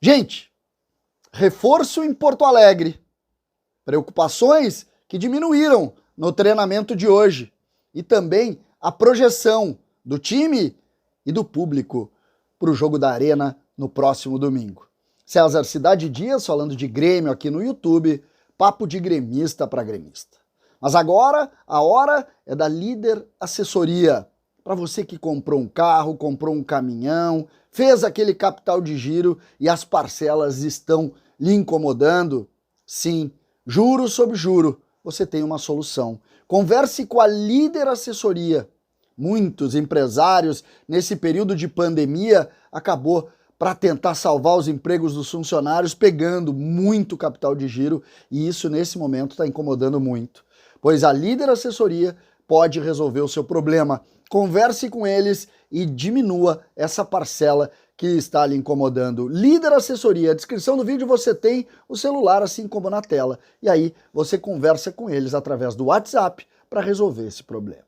Gente, reforço em Porto Alegre. Preocupações que diminuíram no treinamento de hoje. E também a projeção do time e do público para o jogo da Arena no próximo domingo. César Cidade Dias falando de Grêmio aqui no YouTube, papo de gremista para gremista. Mas agora a hora é da Líder Assessoria. Para você que comprou um carro, comprou um caminhão, fez aquele capital de giro e as parcelas estão lhe incomodando, sim, juro sobre juro, você tem uma solução. Converse com a Líder Assessoria. Muitos empresários, nesse período de pandemia, acabou para tentar salvar os empregos dos funcionários, pegando muito capital de giro, e isso nesse momento está incomodando muito. Pois a Líder Assessoria pode resolver o seu problema. Converse com eles e diminua essa parcela que está lhe incomodando. Líder Assessoria, a descrição do vídeo você tem o celular assim como na tela. E aí você conversa com eles através do WhatsApp para resolver esse problema.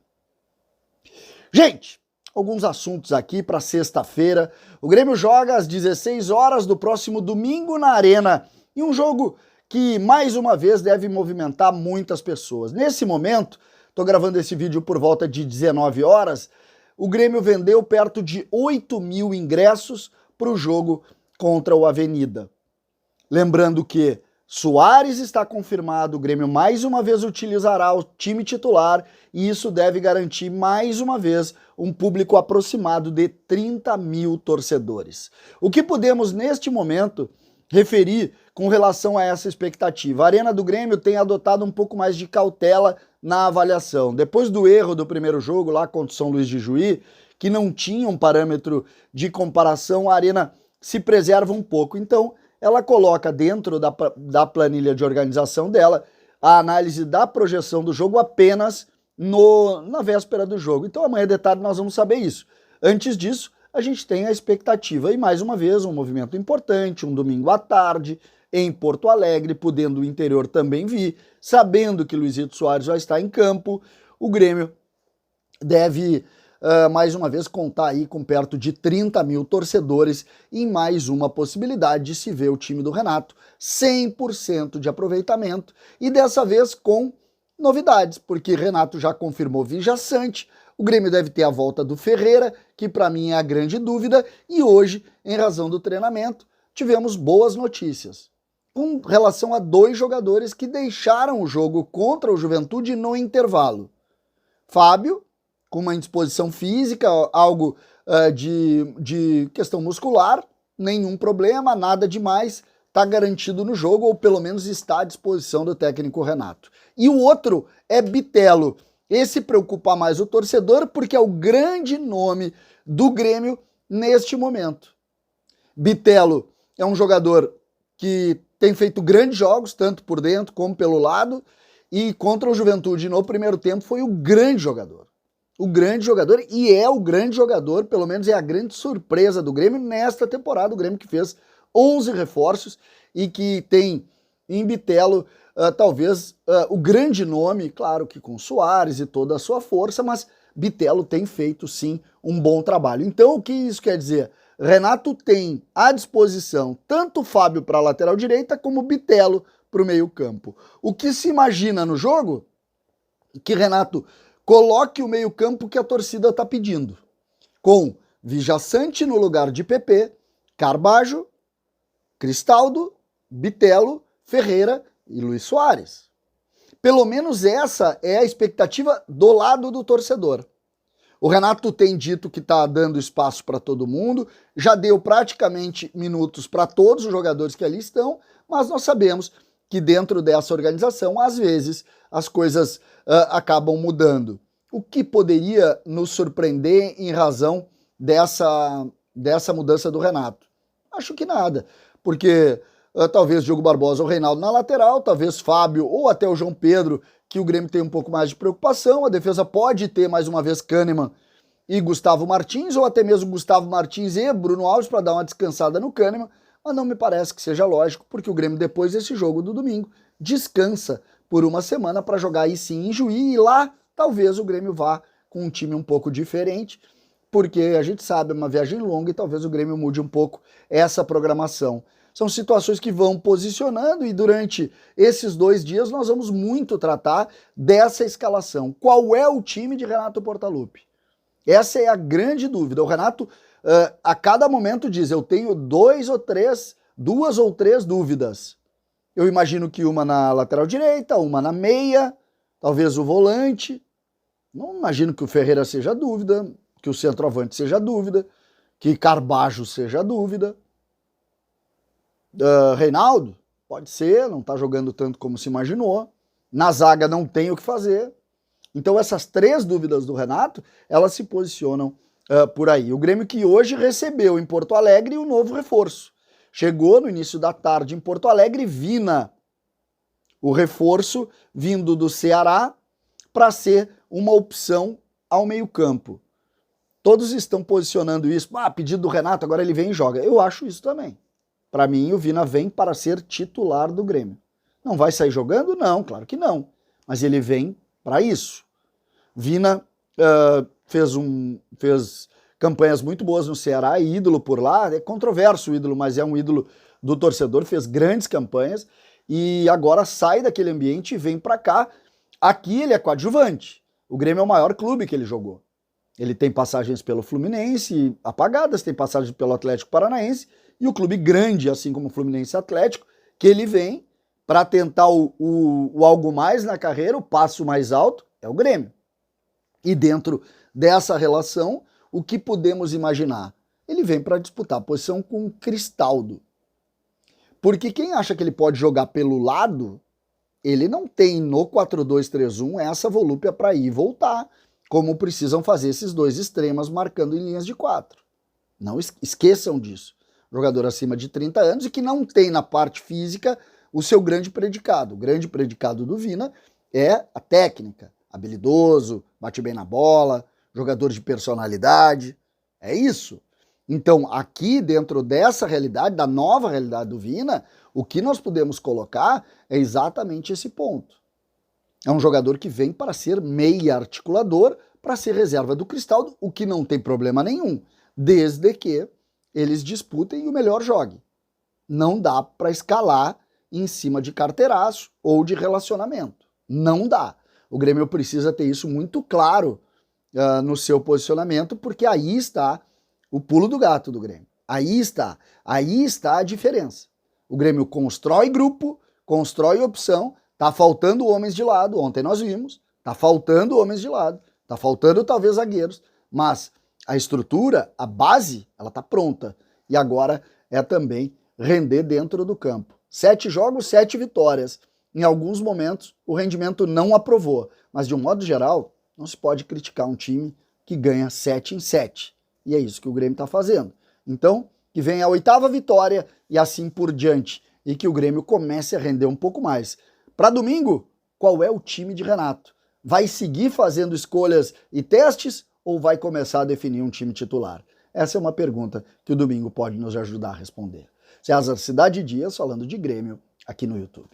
Gente, alguns assuntos aqui para sexta-feira. O Grêmio joga às 16 horas do próximo domingo na Arena. E um jogo que mais uma vez deve movimentar muitas pessoas. Nesse momento, estou gravando esse vídeo por volta de 19 horas, o Grêmio vendeu perto de 8.000 ingressos para o jogo contra o Avenida. Lembrando que Soares está confirmado, o Grêmio mais uma vez utilizará o time titular e isso deve garantir mais uma vez um público aproximado de 30.000 torcedores. O que podemos neste momento referir com relação a essa expectativa? A Arena do Grêmio tem adotado um pouco mais de cautela na avaliação. Depois do erro do primeiro jogo lá contra o São Luís de Juí, que não tinha um parâmetro de comparação, a Arena se preserva um pouco. Então, ela coloca dentro da planilha de organização dela a análise da projeção do jogo apenas na véspera do jogo. Então, amanhã de tarde nós vamos saber isso. Antes disso, a gente tem a expectativa e, mais uma vez, um movimento importante, um domingo à tarde, em Porto Alegre, podendo o interior também vir, sabendo que Luizito Soares vai estar em campo, o Grêmio deve, mais uma vez, contar aí com perto de 30.000 torcedores em mais uma possibilidade de se ver o time do Renato 100% de aproveitamento e dessa vez com novidades, porque Renato já confirmou Vija Sante, o Grêmio deve ter a volta do Ferreira, que para mim é a grande dúvida, e hoje, em razão do treinamento, tivemos boas notícias com relação a 2 jogadores que deixaram o jogo contra o Juventude no intervalo. Fábio, com uma indisposição física, algo de questão muscular, nenhum problema, nada demais, está garantido no jogo, ou pelo menos está à disposição do técnico Renato. E o outro é Bitelo. Esse preocupa mais o torcedor porque é o grande nome do Grêmio neste momento. Bitelo é um jogador que tem feito grandes jogos, tanto por dentro como pelo lado, e contra o Juventude no primeiro tempo foi o grande jogador. O grande jogador, e é o grande jogador, pelo menos é a grande surpresa do Grêmio nesta temporada, o Grêmio que fez 11 reforços e que tem em Bitelo talvez o grande nome, claro que com Soares e toda a sua força, mas Bitelo tem feito sim um bom trabalho. Então o que isso quer dizer? Renato tem à disposição tanto o Fábio para a lateral direita como o Bitelo para o meio campo. O que se imagina no jogo? Que Renato coloque o meio campo que a torcida está pedindo, com Vija Sante no lugar de PP, Carbajo, Cristaldo, Bitelo, Ferreira e Luiz Soares. Pelo menos essa é a expectativa do lado do torcedor. O Renato tem dito que está dando espaço para todo mundo, já deu praticamente minutos para todos os jogadores que ali estão, mas nós sabemos que dentro dessa organização, às vezes, as coisas acabam mudando. O que poderia nos surpreender em razão dessa mudança do Renato? Acho que nada, porque talvez Diogo Barbosa ou Reinaldo na lateral, talvez Fábio ou até o João Pedro, que o Grêmio tem um pouco mais de preocupação, a defesa pode ter mais uma vez Kahneman e Gustavo Martins, ou até mesmo Gustavo Martins e Bruno Alves para dar uma descansada no Kahneman, mas não me parece que seja lógico, porque o Grêmio depois desse jogo do domingo descansa por uma semana para jogar aí sim em Juí, e lá talvez o Grêmio vá com um time um pouco diferente, porque a gente sabe, é uma viagem longa e talvez o Grêmio mude um pouco essa programação. são situações que vão posicionando e durante esses 2 dias nós vamos muito tratar dessa escalação. Qual é o time de Renato Portaluppi? Essa é a grande dúvida. O Renato, a cada momento diz, eu tenho 2 ou 3 dúvidas. Eu imagino que uma na lateral direita, uma na meia, talvez o volante. Não imagino que o Ferreira seja dúvida, que o centroavante seja dúvida, que Carbajo seja dúvida. Reinaldo, pode ser, não está jogando tanto como se imaginou. Na zaga não tem o que fazer. Então essas 3 dúvidas do Renato, elas se posicionam por aí. O Grêmio que hoje recebeu em Porto Alegre o novo reforço. Chegou no início da tarde em Porto Alegre, Vina, o reforço vindo do Ceará para ser uma opção ao meio-campo. Todos estão posicionando isso. Pedido do Renato, agora ele vem e joga. Eu acho isso também. Para mim, o Vina vem para ser titular do Grêmio. Não vai sair jogando? Não, claro que não. Mas ele vem para isso. Vina fez campanhas muito boas no Ceará, ídolo por lá, é controverso o ídolo, mas é um ídolo do torcedor, fez grandes campanhas e agora sai daquele ambiente e vem para cá. Aqui ele é coadjuvante. O Grêmio é o maior clube que ele jogou. Ele tem passagens pelo Fluminense, apagadas, tem passagens pelo Atlético Paranaense, e o clube grande, assim como o Fluminense Atlético, que ele vem para tentar o algo mais na carreira, o passo mais alto, é o Grêmio. E dentro dessa relação, o que podemos imaginar? Ele vem para disputar a posição com o Cristaldo. Porque quem acha que ele pode jogar pelo lado, ele não tem no 4-2-3-1 essa volúpia para ir e voltar, como precisam fazer esses 2 extremas marcando em linhas de 4. Não esqueçam disso. Jogador acima de 30 anos e que não tem na parte física o seu grande predicado. O grande predicado do Vina é a técnica, habilidoso, bate bem na bola, jogador de personalidade, é isso. Então, aqui dentro dessa realidade, da nova realidade do Vina, o que nós podemos colocar é exatamente esse ponto. É um jogador que vem para ser meia articulador, para ser reserva do Cristaldo, o que não tem problema nenhum, desde que eles disputem e o melhor jogue. Não dá para escalar em cima de carteiraço ou de relacionamento. Não dá. O Grêmio precisa ter isso muito claro no seu posicionamento, porque aí está o pulo do gato do Grêmio. Aí está a diferença. O Grêmio constrói grupo, constrói opção, tá faltando homens de lado, ontem nós vimos, tá faltando homens de lado, tá faltando talvez zagueiros, mas a estrutura, a base, ela tá pronta. E agora é também render dentro do campo. 7 jogos, 7 vitórias. Em alguns momentos o rendimento não aprovou, mas de um modo geral, não se pode criticar um time que ganha 7 em 7. E é isso que o Grêmio está fazendo. Então, que venha a 8ª vitória e assim por diante. E que o Grêmio comece a render um pouco mais. Para domingo, qual é o time de Renato? Vai seguir fazendo escolhas e testes ou vai começar a definir um time titular? Essa é uma pergunta que o domingo pode nos ajudar a responder. César Cidade Dias falando de Grêmio aqui no YouTube.